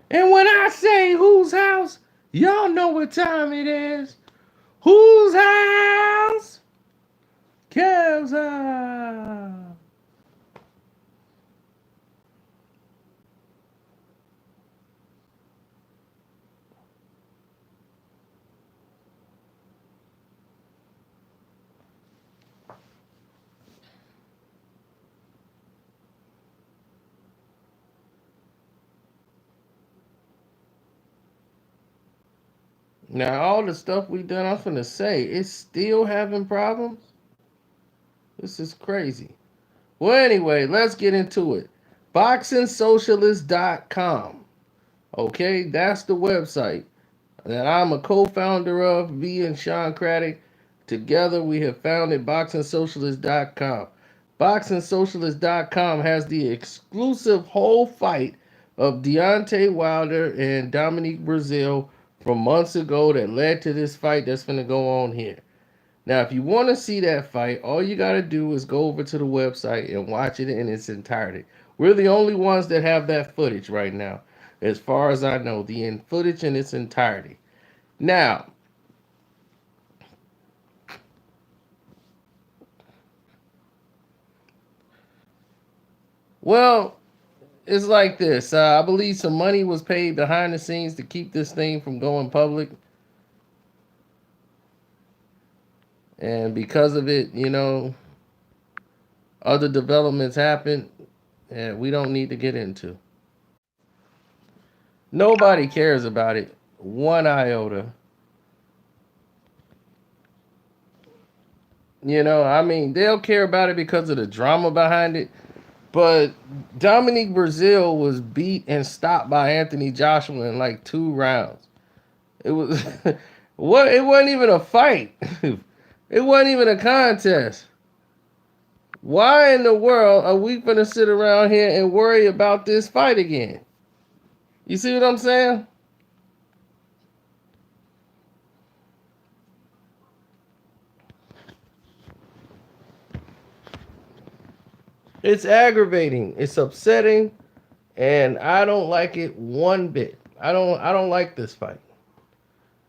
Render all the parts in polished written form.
And when I say whose house, y'all know what time it is. Whose house? Kev's house. Now, all the stuff we done, I'm finna say, it's still having problems. This is crazy. Well, anyway, let's get into it. BoxingSocialist.com. Okay, that's the website that I'm a co-founder of. V and Sean Craddock. Together, we have founded BoxingSocialist.com. BoxingSocialist.com has the exclusive whole fight of Deontay Wilder and Dominique Breazeale from months ago that led to this fight that's going to go on here. Now, if you want to see that fight, all you got to do is go over to the website and watch it in its entirety. We're the only ones that have that footage right now, as far as I know, the footage in its entirety. Now, well, it's like this. I believe some money was paid behind the scenes to keep this thing from going public. And because of it, other developments happened and we don't need to get into. Nobody cares about it one iota. I mean, they'll care about it because of the drama behind it. But Dominique Breazeale was beat and stopped by Anthony Joshua in like 2 rounds. It was what? It wasn't even a fight. It wasn't even a contest. Why in the world are we gonna sit around here and worry about this fight again? You see what I'm saying? It's aggravating. It's upsetting, and I don't like it one bit. I don't like this fight.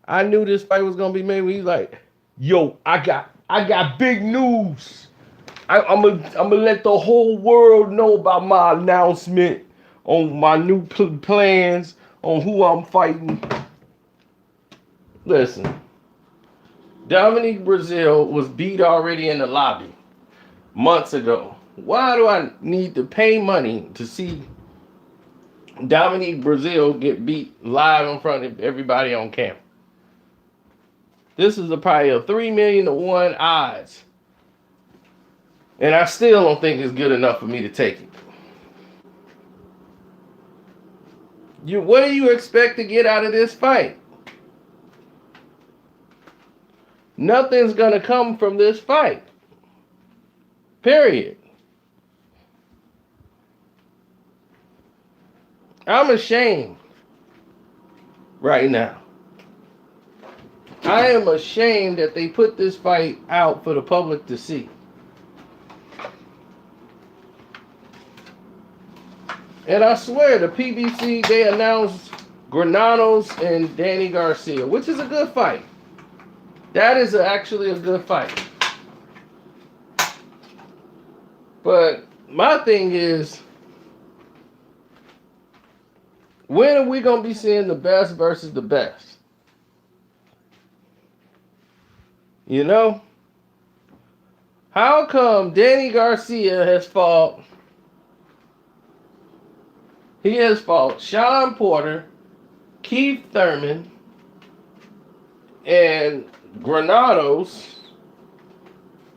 I knew this fight was gonna be made. He's like, "Yo, I got big news. I'm gonna let the whole world know about my announcement on my new plans on who I'm fighting." Listen, Dominique Breazeale was beat already in the lobby months ago. Why do I need to pay money to see Dominique Breazeale get beat live in front of everybody on camera? This is probably a 3 million to 1 odds. And I still don't think it's good enough for me to take it. What do you expect to get out of this fight? Nothing's gonna come from this fight. Period. I'm ashamed right now. I am ashamed that they put this fight out for the public to see. And I swear, the PBC, they announced Granados and Danny Garcia, which is a good fight. That is actually a good fight. But my thing is, when are we going to be seeing the best versus the best? You know? How come Danny Garcia has fought? He has fought Sean Porter, Keith Thurman, and Granados,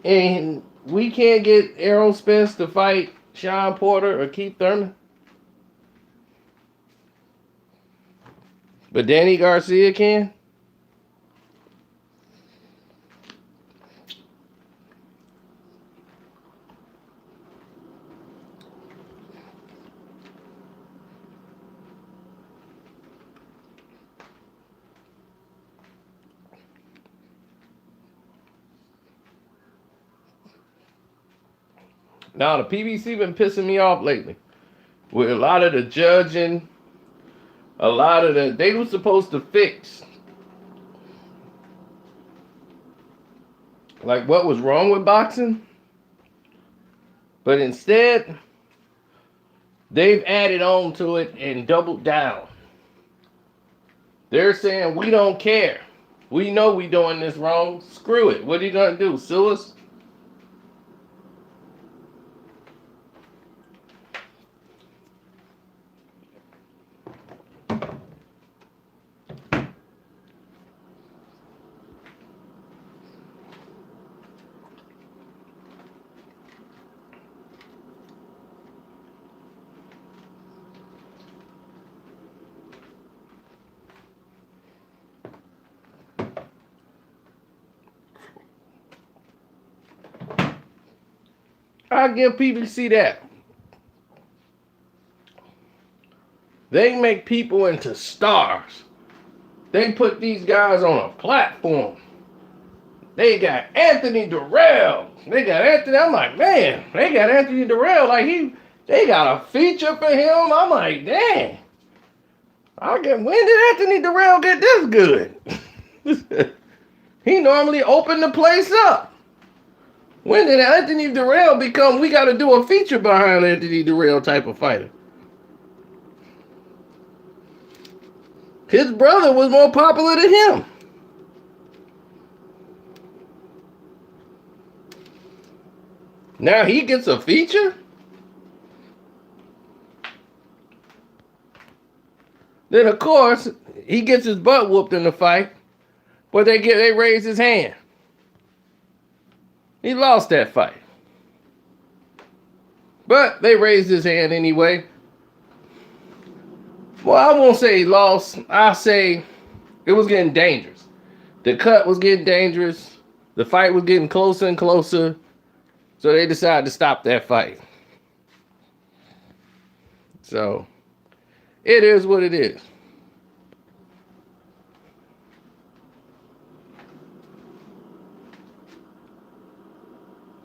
and we can't get Errol Spence to fight Sean Porter or Keith Thurman. But Danny Garcia can? Now, the PBC been pissing me off lately with a lot of the judging, A lot of they were supposed to fix like what was wrong with boxing, but instead they've added on to it and doubled down. They're saying we don't care. We know we doing this wrong. Screw it. What are you gonna do? Sue us? I give PBC that. They make people into stars. They put these guys on a platform. They got Anthony Durrell. They got Anthony. I'm like, man, they got Anthony Durrell. Like they got a feature for him. I'm like, dang. When did Anthony Durrell get this good? He normally opened the place up. When did Anthony Durrell become, we got to do a feature behind Anthony Durrell type of fighter? His brother was more popular than him. Now he gets a feature? Then of course, he gets his butt whooped in the fight, but they raise his hand. He lost that fight. But they raised his hand anyway. Well, I won't say he lost. I'll say it was getting dangerous. The cut was getting dangerous. The fight was getting closer and closer. So they decided to stop that fight. So it is what it is.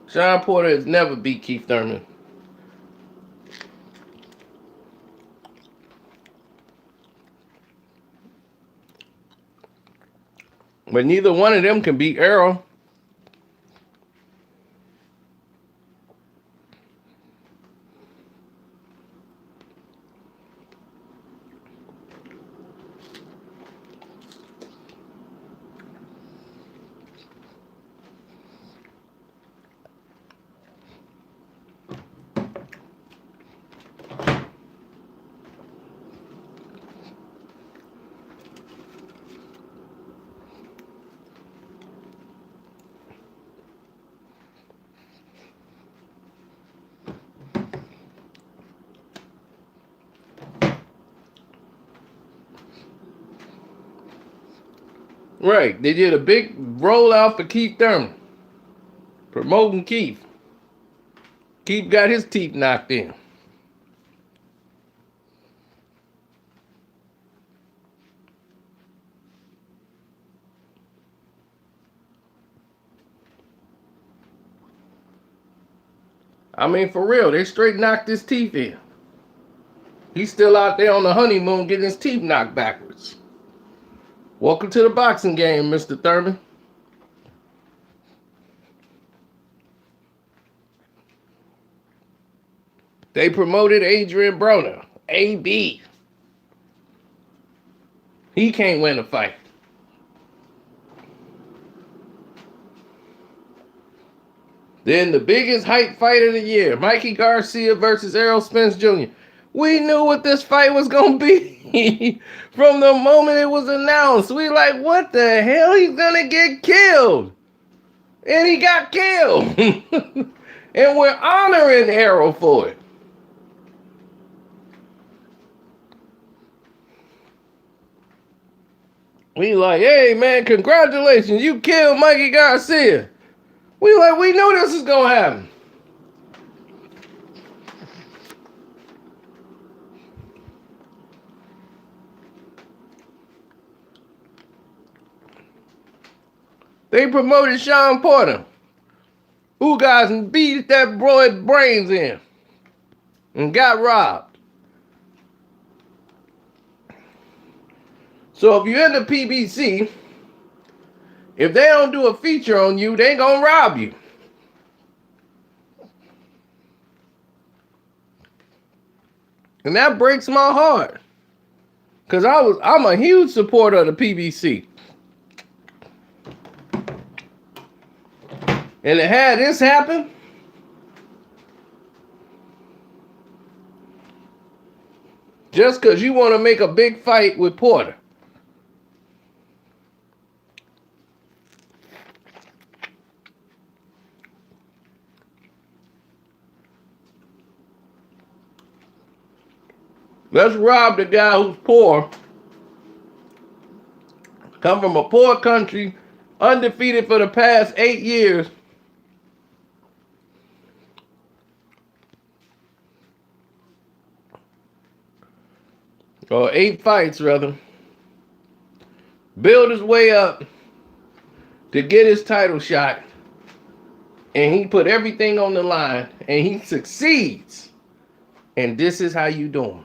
Sean Porter has never beat Keith Thurman. But neither one of them can beat Errol. Right, they did a big rollout for Keith Thurman, promoting Keith. Keith got his teeth knocked in. I mean, for real, they straight knocked his teeth in. He's still out there on the honeymoon getting his teeth knocked backwards. Welcome to the boxing game, Mr. Thurman. They promoted Adrian Broner, AB. He can't win a fight. Then the biggest hype fight of the year, Mikey Garcia versus Errol Spence Jr. We knew what this fight was going to be from the moment it was announced. We like, what the hell? He's going to get killed. And he got killed. And we're honoring Errol for it. We like, hey, man, congratulations. You killed Mikey Garcia. We knew this was going to happen. They promoted Sean Porter, who guys beat that boy's brains in and got robbed. So if you're in the PBC, if they don't do a feature on you, they gonna rob you. And that breaks my heart. Cause I'm a huge supporter of the PBC. And it had this happen, just because you want to make a big fight with Porter. Let's rob the guy who's poor, come from a poor country, undefeated for the past 8 years. Or 8 fights, rather. Build his way up to get his title shot. And he put everything on the line. And he succeeds. And this is how you do him.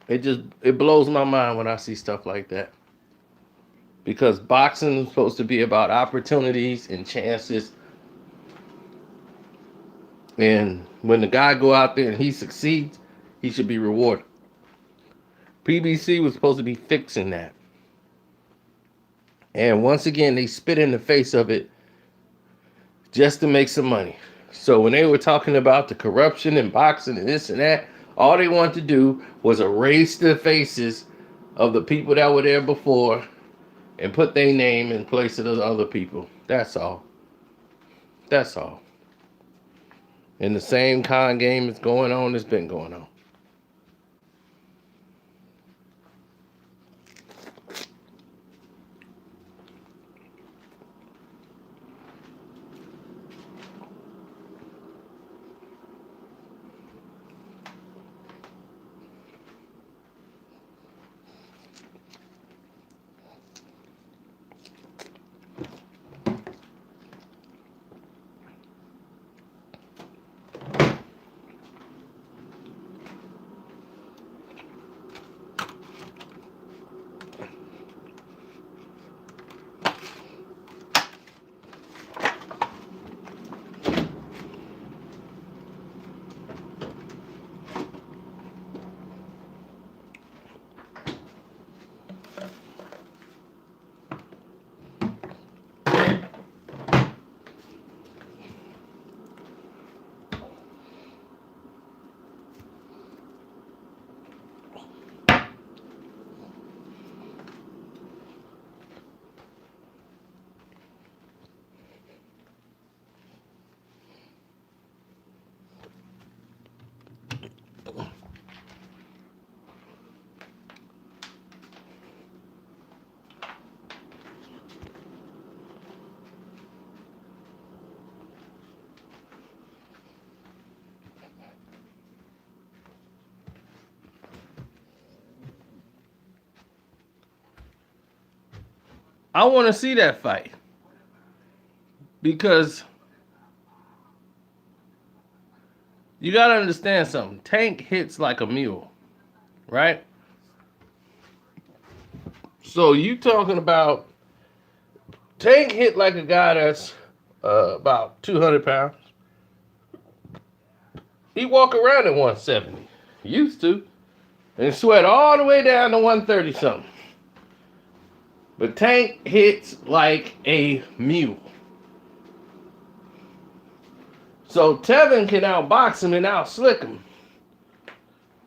It blows my mind when I see stuff like that. Because boxing is supposed to be about opportunities and chances. And when the guy go out there and he succeeds, he should be rewarded. PBC was supposed to be fixing that. And once again, they spit in the face of it just to make some money. So when they were talking about the corruption in boxing and this and that, all they wanted to do was erase the faces of the people that were there before and put their name in place of those other people. That's all. That's all. And the same con game is going on, it's been going on. I want to see that fight. Because you got to understand something. Tank hits like a mule, right? So you talking about Tank hit like a guy that's about 200 pounds. He walk around at 170. Used to. And sweat all the way down to 130 something. But Tank hits like a mule. So Tevin can outbox him and outslick him.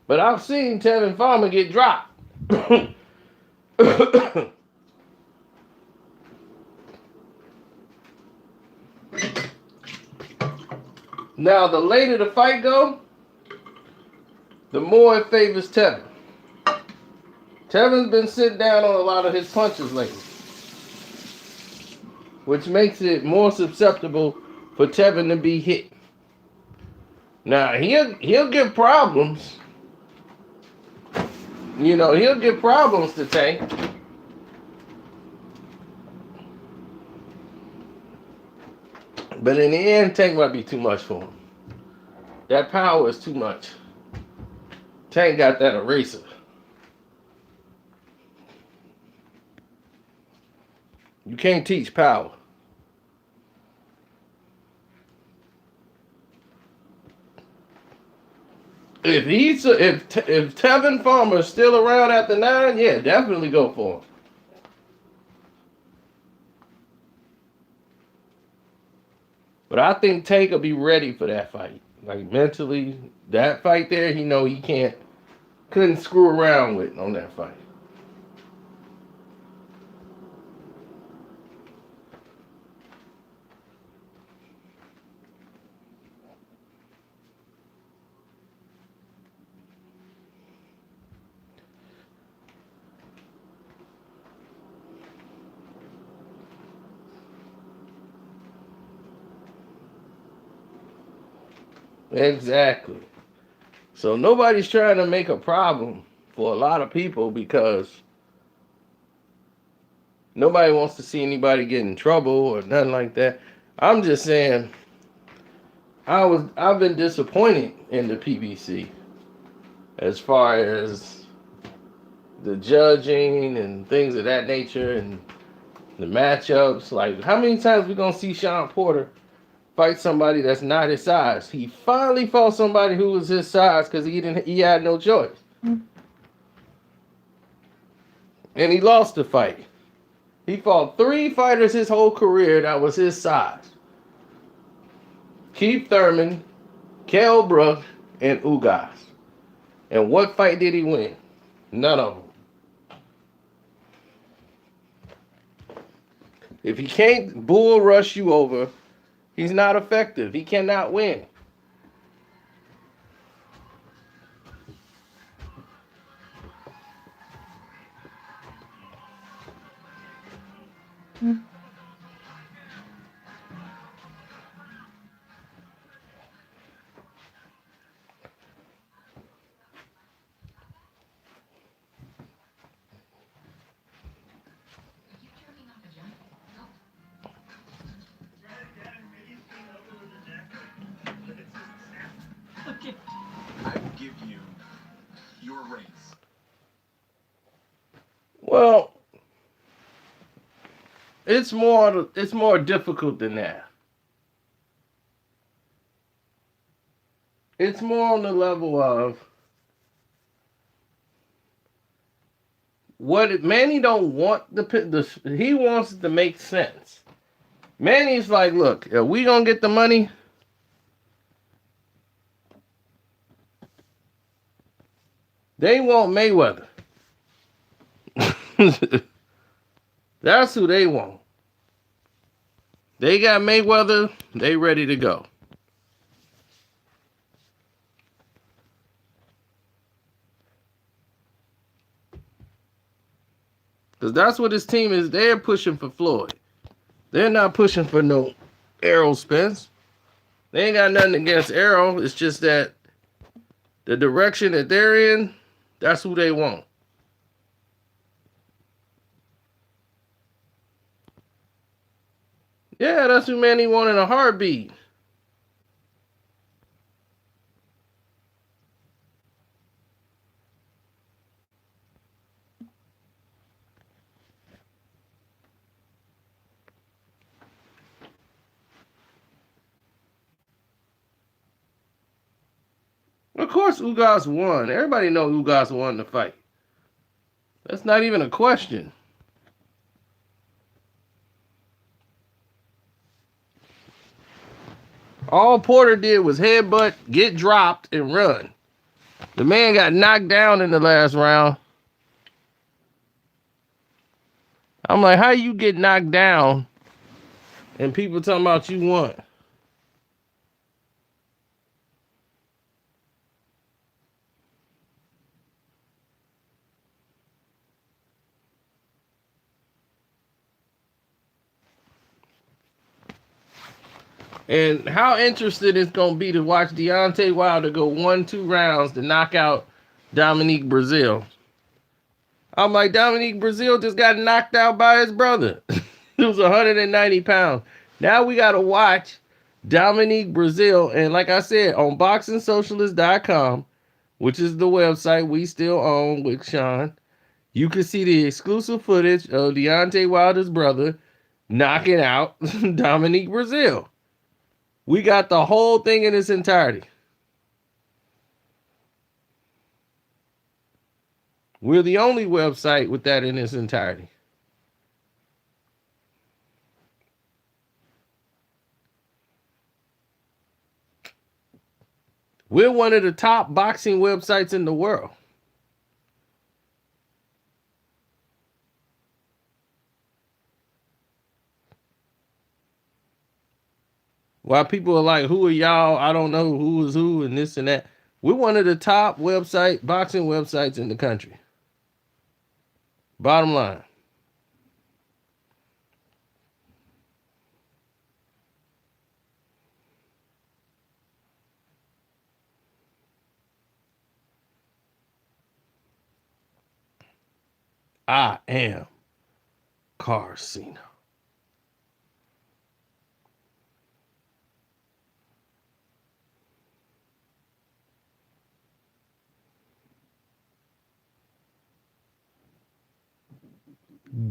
But I've seen Tevin Farmer get dropped. Now, the later the fight go, the more it favors Tevin. Tevin's been sitting down on a lot of his punches lately, which makes it more susceptible for Tevin to be hit. Now, he'll give problems. You know, he'll give problems to Tank. But in the end, Tank might be too much for him. That power is too much. Tank got that eraser. You can't teach power. If Tevin Farmer is still around at the 9, yeah, definitely go for him. But I think Tank will be ready for that fight. Like mentally, that fight there, he know he couldn't screw around with on that fight. Exactly. So nobody's trying to make a problem for a lot of people because nobody wants to see anybody get in trouble or nothing like that. I'm just saying I've been disappointed in the PBC as far as the judging and things of that nature and the matchups. Like, how many times we gonna see Sean Porter fight somebody that's not his size? He finally fought somebody who was his size because he had no choice. And he lost the fight. He fought 3 fighters his whole career that was his size. Keith Thurman, Kell Brook, and Ugas. And what fight did he win? None of them. If he can't bull rush you over, he's not effective. He cannot win. I will give you your race. Well, it's more difficult than that. It's more on the level of what Manny don't want he wants it to make sense. Manny's like, look, are we gonna get the money? They want Mayweather. That's who they want. They got Mayweather, they ready to go. Because that's what his team is. They're pushing for Floyd. They're not pushing for no Errol Spence. They ain't got nothing against Errol. It's just that the direction that they're in, that's who they want. Yeah, that's who Manny want in a heartbeat. Of course, Ugas won. Everybody know Ugas won the fight. That's not even a question. All Porter did was headbutt, get dropped, and run. The man got knocked down in the last round. I'm like, how you get knocked down and people talking about you won? And how interested it's going to be to watch Deontay Wilder go 1-2 rounds to knock out Dominique Breazeale. I'm like, Dominique Breazeale just got knocked out by his brother. He was 190 pounds. Now we got to watch Dominique Breazeale. And like I said, on BoxingSocialist.com, which is the website we still own with Sean, you can see the exclusive footage of Deontay Wilder's brother knocking out Dominique Breazeale. We got the whole thing in its entirety. We're the only website with that in its entirety. We're one of the top boxing websites in the world. While people are like, who are y'all? I don't know who is who and this and that. We're one of the top boxing websites in the country. Bottom line. I am Carcino.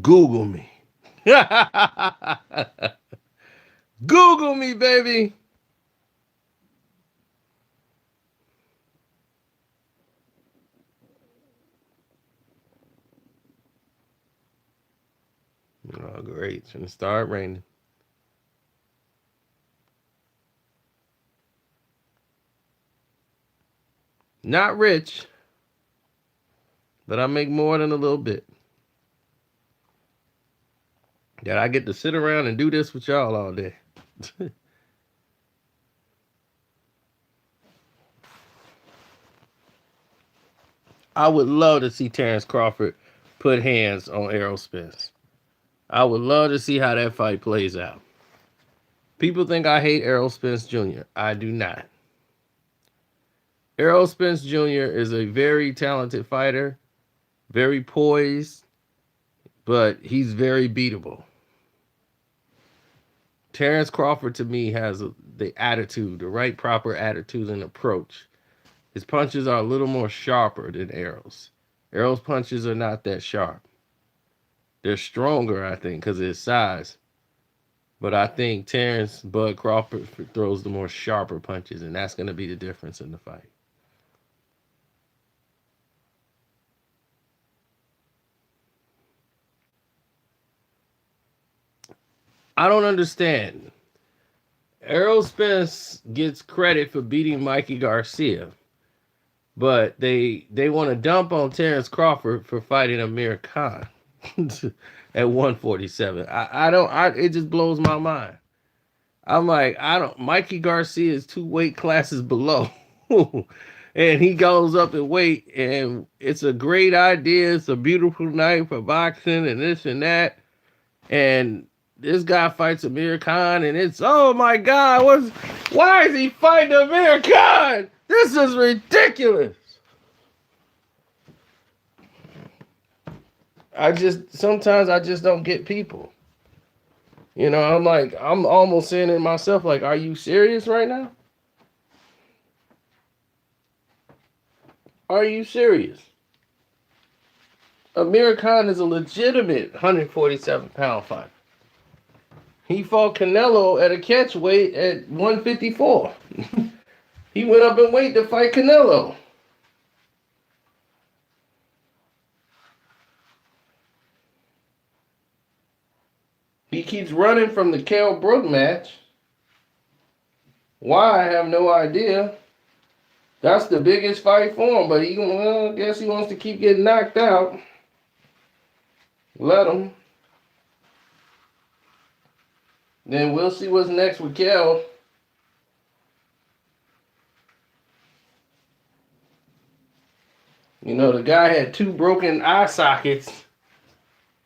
Google me. Google me, baby. Oh, great. It's going to start raining. Not rich, but I make more than a little bit. That I get to sit around and do this with y'all all day. I would love to see Terrence Crawford put hands on Errol Spence. I would love to see how that fight plays out. People think I hate Errol Spence Jr. I do not. Errol Spence Jr. is a very talented fighter, very poised, but he's very beatable. Terrence Crawford, to me, has the attitude, the right proper attitude and approach. His punches are a little more sharper than Errol's. Errol's punches are not that sharp. They're stronger, I think, because of his size. But I think Terrence Bud Crawford throws the more sharper punches, and that's going to be the difference in the fight. I don't understand. Errol Spence gets credit for beating Mikey Garcia, but they want to dump on Terrence Crawford for fighting Amir Khan at 147. It just blows my mind. I'm like, Mikey Garcia is 2 weight classes below. And he goes up in weight, and it's a great idea. It's a beautiful night for boxing and this and that. And this guy fights Amir Khan, and it's, oh my God, why is he fighting Amir Khan? This is ridiculous. Sometimes I just don't get people. You know, I'm almost saying it myself, like, are you serious right now? Are you serious? Amir Khan is a legitimate 147-pound fighter. He fought Canelo at a catch weight at 154. He went up in weight to fight Canelo. He keeps running from the Kell Brook match. Why, I have no idea. That's the biggest fight for him, but I guess he wants to keep getting knocked out. Let him. Then we'll see what's next with Kell. You know, the guy had 2 broken eye sockets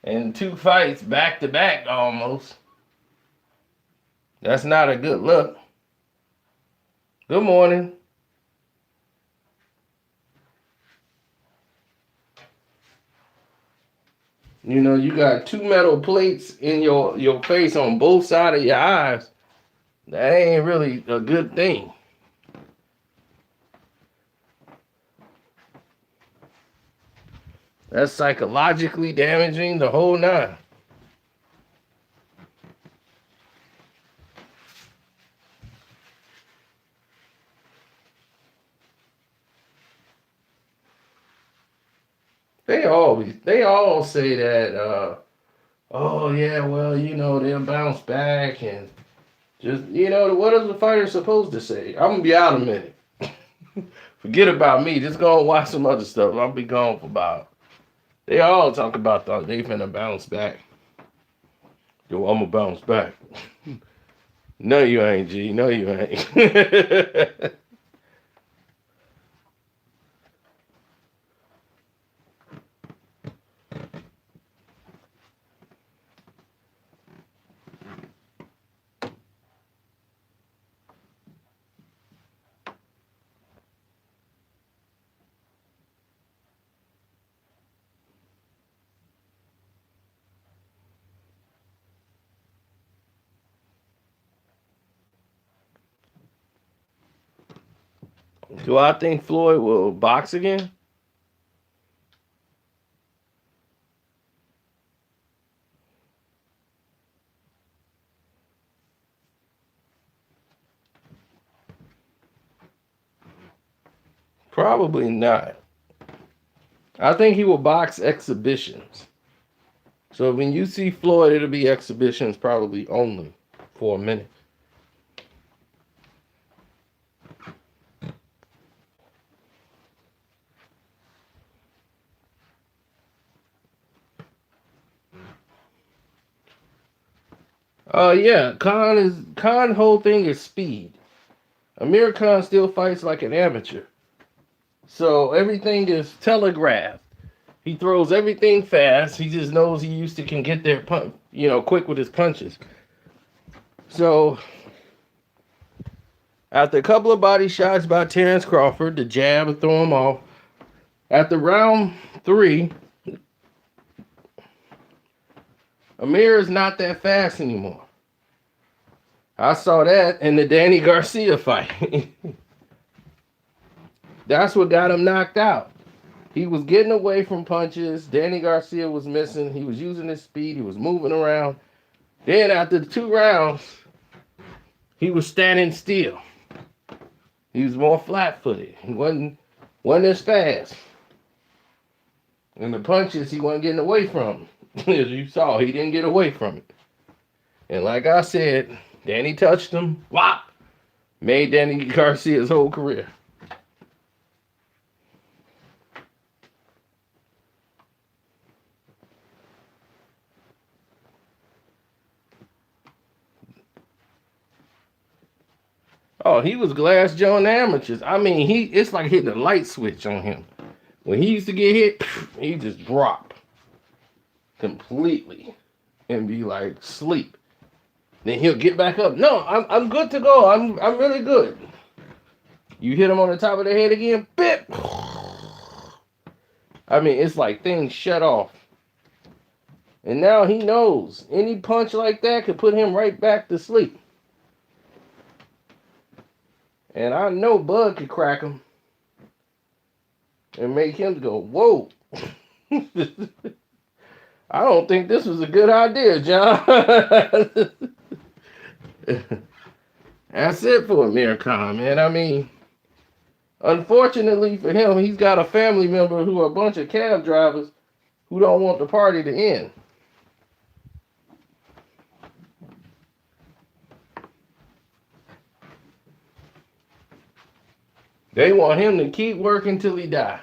and 2 fights back to back almost. That's not a good look. Good morning. You know, you got 2 metal plates in your face on both sides of your eyes. That ain't really a good thing. That's psychologically damaging, the whole nine. They all say that, oh yeah, well, they'll bounce back and just, what is the fighter supposed to say? I'm gonna be out a minute. Forget about me. Just go and watch some other stuff. I'll be gone for about. They all talk about they finna bounce back. Yo, I'm gonna bounce back. No, you ain't, G. No, you ain't. Do I think Floyd will box again? Probably not. I think he will box exhibitions. So when you see Floyd, it'll be exhibitions probably only for a minute. Yeah, Khan whole thing is speed. Amir Khan still fights like an amateur. So everything is telegraphed. He throws everything fast. He just knows he used to can get there quick with his punches. So after a couple of body shots by Terrence Crawford, the jab would throw him off. After round 3, Amir is not that fast anymore. I saw that in the Danny Garcia fight. That's what got him knocked out. He was getting away from punches. Danny Garcia was missing. He was using his speed. He was moving around. Then after the 2 rounds, he was standing still. He was more flat-footed. He wasn't as fast. And the punches, he wasn't getting away from. As you saw, he didn't get away from it. And like I said, Danny touched him. Whop! Made Danny Garcia's whole career. Oh, he was Glass Joe in amateurs. I mean, it's like hitting a light switch on him. When he used to get hit, he just drop completely and be like sleep. Then he'll get back up. No, I'm good to go. I'm really good. You hit him on the top of the head again, bip. I mean, it's like things shut off. And now he knows any punch like that could put him right back to sleep. And I know Bud could crack him and make him go, whoa. I don't think this was a good idea, John. That's it for Amir Khan, man. I mean, unfortunately for him, he's got a family member who are a bunch of cab drivers who don't want the party to end. They want him to keep working till he die.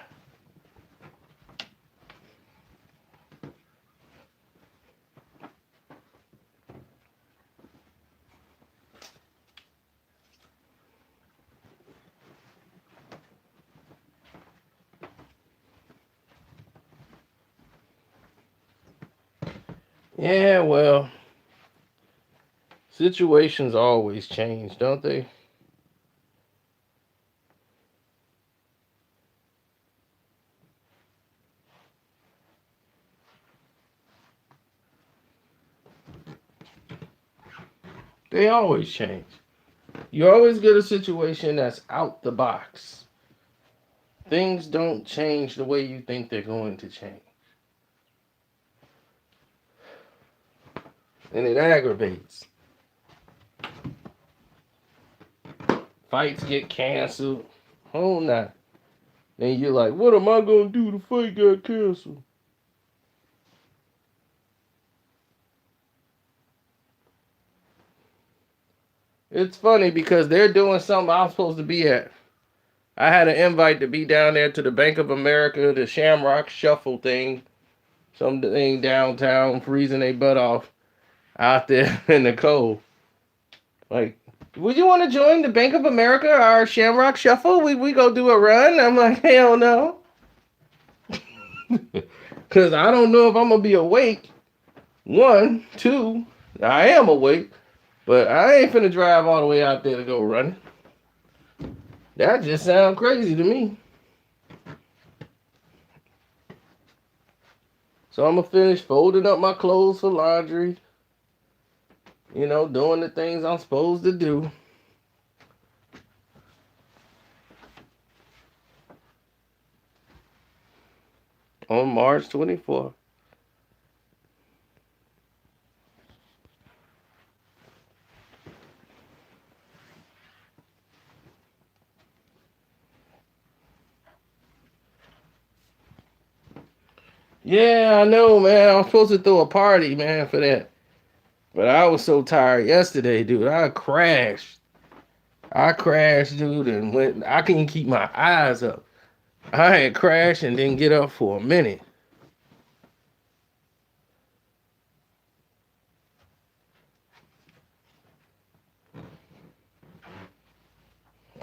Yeah, well, situations always change, don't they? They always change. You always get a situation that's out the box. Things don't change the way you think they're going to change. and it aggravates. Fights get canceled. Oh, nah. Then you're like, what am I gonna do? The fight got canceled. It's funny because they're doing something I'm supposed to be at. I had an invite to be down there to the Bank of America, the Shamrock Shuffle thing. Something downtown, freezing their butt off out there in the cold. Like, would you want to join the Bank of America, our Shamrock Shuffle? We go do a run? I'm like, hell no. Because I don't know if I'm going to be awake. One, two, I am awake. But I ain't finna drive all the way out there to go running. That just sounds crazy to me. So I'm going to finish folding up my clothes for laundry. You know, doing the things I'm supposed to do. On March 24th. Yeah, I know, man. I'm supposed to throw a party, man, for that. But I was so tired yesterday, dude. I crashed, dude, and went. I couldn't keep my eyes up. I had crashed and didn't get up for a minute.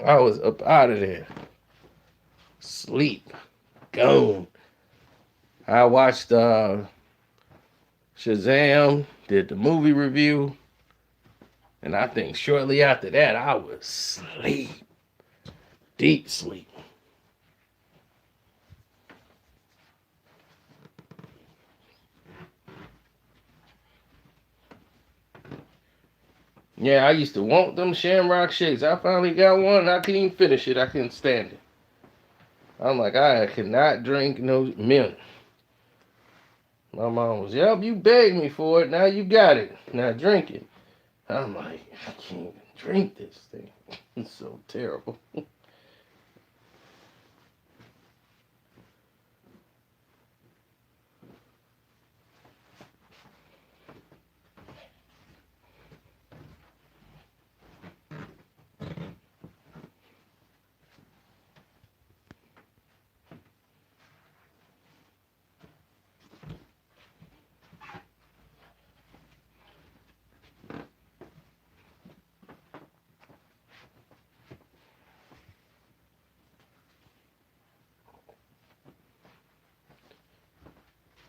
I was up out of there. Sleep. Gone. I watched Shazam, did the movie review, and I think shortly after that I was asleep. Deep sleep. Yeah, I used to want them Shamrock Shakes. I finally got one and I couldn't even finish it. I couldn't stand it. I'm like, I cannot drink no milk. My mom was, yep, you begged me for it. Now you got it. Now drink it. I'm like, I can't even drink this thing. It's so terrible.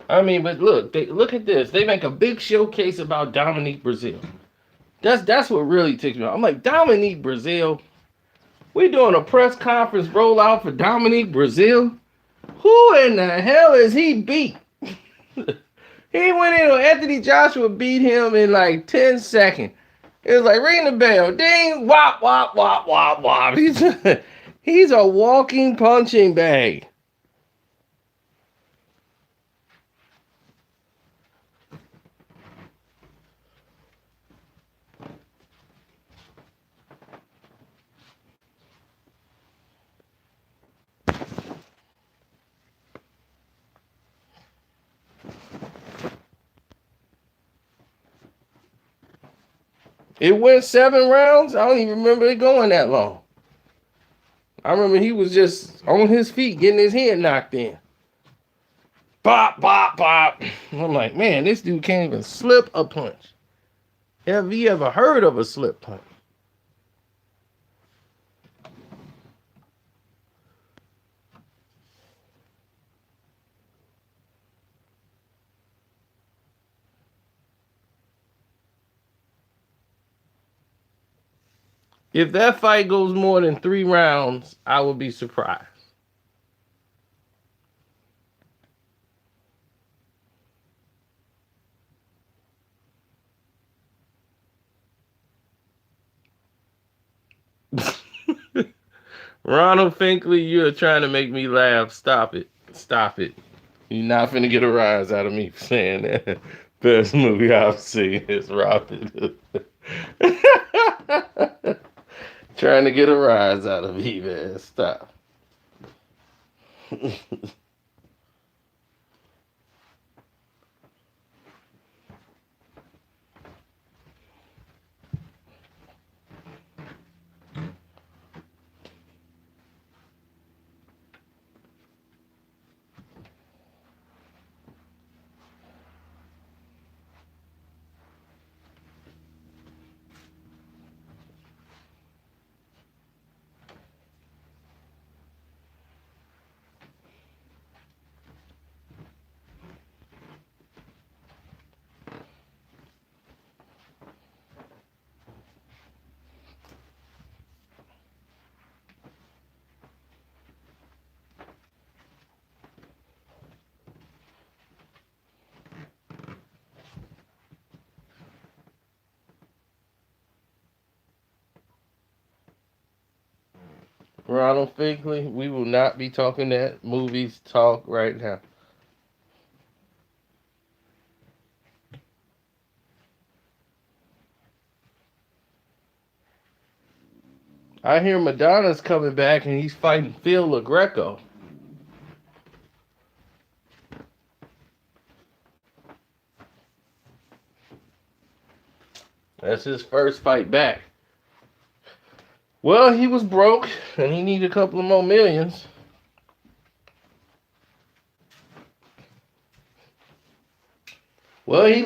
I mean, but look at this. They make a big showcase about Dominique Breazeale. That's what really ticks me off. I'm like, Dominique Breazeale? We doing a press conference rollout for Dominique Breazeale? Who in the hell is he beat? He went in on Anthony Joshua, beat him in like 10 seconds. It was like, ring the bell. Ding, wop, wop, wop, wop, wop. He's a walking punching bag. It went 7 rounds. I don't even remember it going that long. I remember he was just on his feet getting his head knocked in. Bop, bop, bop. I'm like, man, this dude can't even slip a punch. Have you ever heard of a slip punch? If that fight goes more than 3 rounds, I would be surprised. Ronald Finkley, you're trying to make me laugh. Stop it. Stop it. You're not finna get a rise out of me for saying that. Best movie I've seen is Robin Hood. Trying to get a rise out of me, man. Stop. Ronald Finkley, we will not be talking that movies talk right now. I hear Madonna's coming back and he's fighting Phil LaGreco. That's his first fight back. Well, he was broke and he needed a couple of more millions. Well, he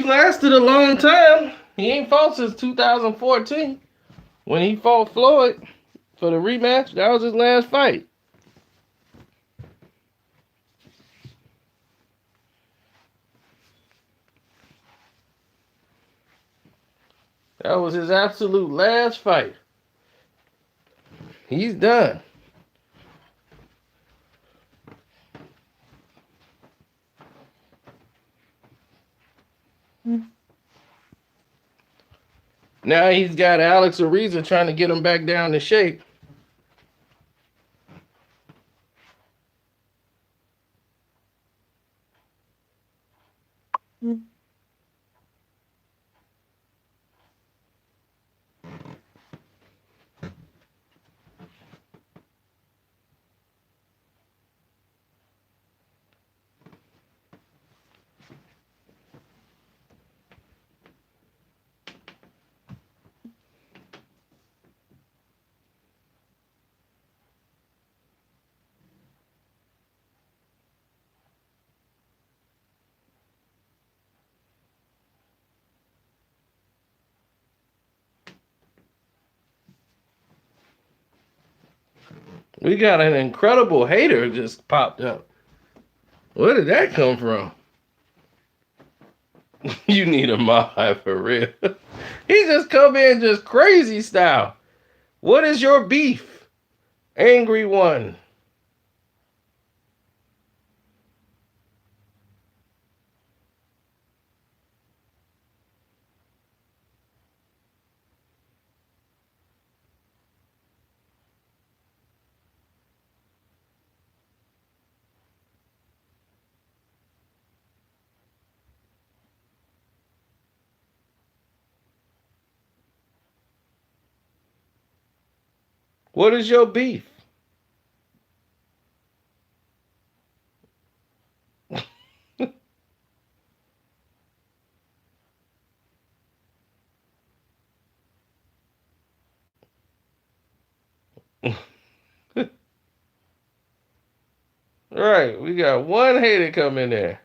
lasted a long time. He ain't fought since 2014 when he fought Floyd for the rematch. That was his last fight. That was his absolute last fight. He's done. Now he's got Alex Ariza trying to get him back down to shape. We got an incredible hater just popped up. Where did that come from? You need a mod for real. He just come in just crazy style. What is your beef? Angry one. What is your beef? Right, we got one hater come in there.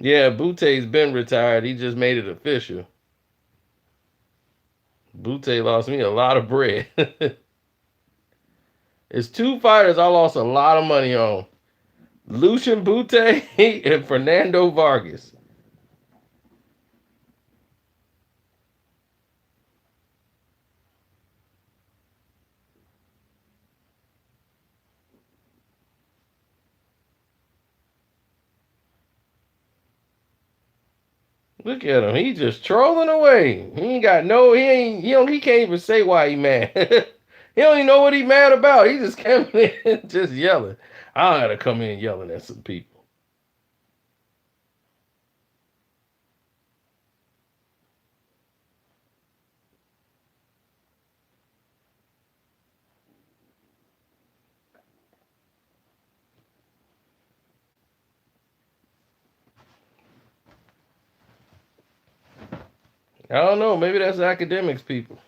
Yeah, Butte's been retired. He just made it official. Butte lost me a lot of bread. It's two fighters I lost a lot of money on. Lucian Butte and Fernando Vargas. Look at him. He just trolling away. He ain't got no. He can't even say why he mad. He don't even know what he mad about. He just came in just yelling. I don't gotta come in yelling at some people. I don't know. Maybe that's academics people.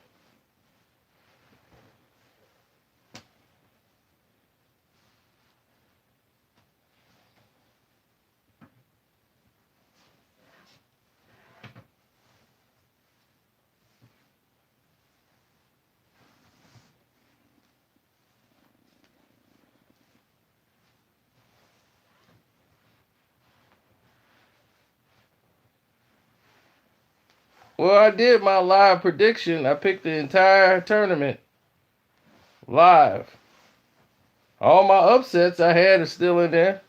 Well, I did my live prediction. I picked the entire tournament live. All my upsets I had are still in there.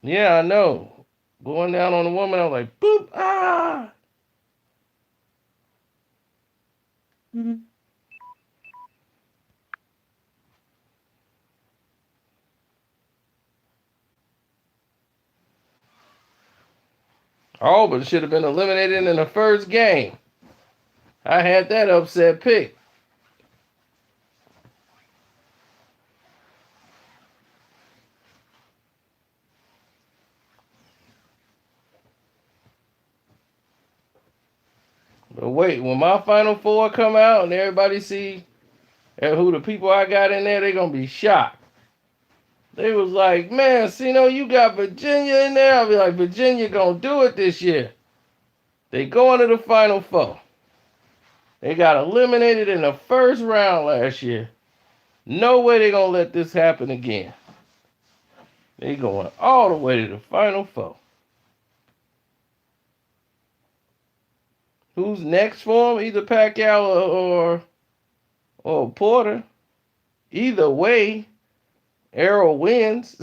Yeah, I know. Going down on the woman, I was like, boop, ah. Auburn should have been eliminated in the first game. I had that upset pick. But wait, when my Final Four come out and everybody see who the people I got in there, they gonna be shocked. They was like, man, Sino, you got Virginia in there. I'll be like, Virginia gonna do it this year. They going to the Final Four. They got eliminated in the first round last year. No way they gonna let this happen again. They going all the way to the Final Four. Who's next for him? Either Pacquiao or Porter. Either way, Errol wins.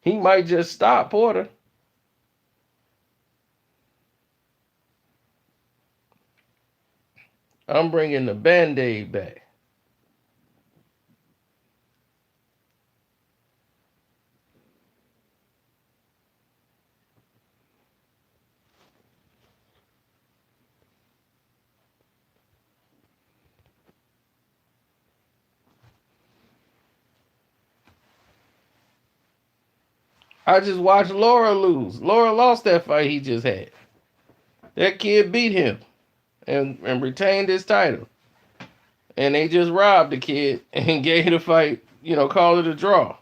He might just stop Porter. I'm bringing the Band-Aid back. I just watched Laura lose. Laura lost that fight he just had. That kid beat him and retained his title. And they just robbed the kid and gave the fight, called it a draw.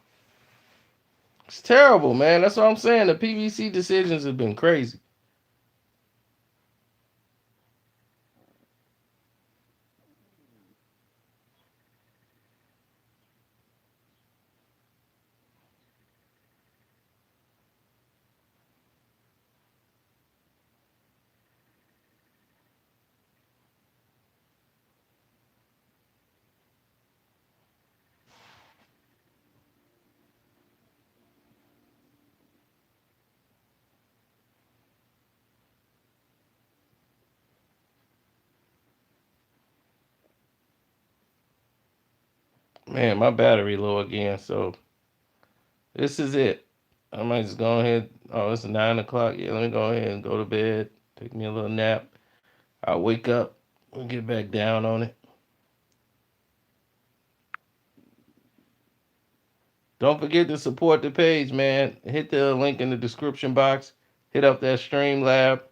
It's terrible, man. That's what I'm saying. The PBC decisions have been crazy. Man, my battery low again, so this is it. I might just go ahead. Oh, it's 9 o'clock. Yeah, let me go ahead and go to bed. Take me a little nap. I'll wake up and get back down on it. Don't forget to support the page, man. Hit the link in the description box. Hit up that Stream Lab.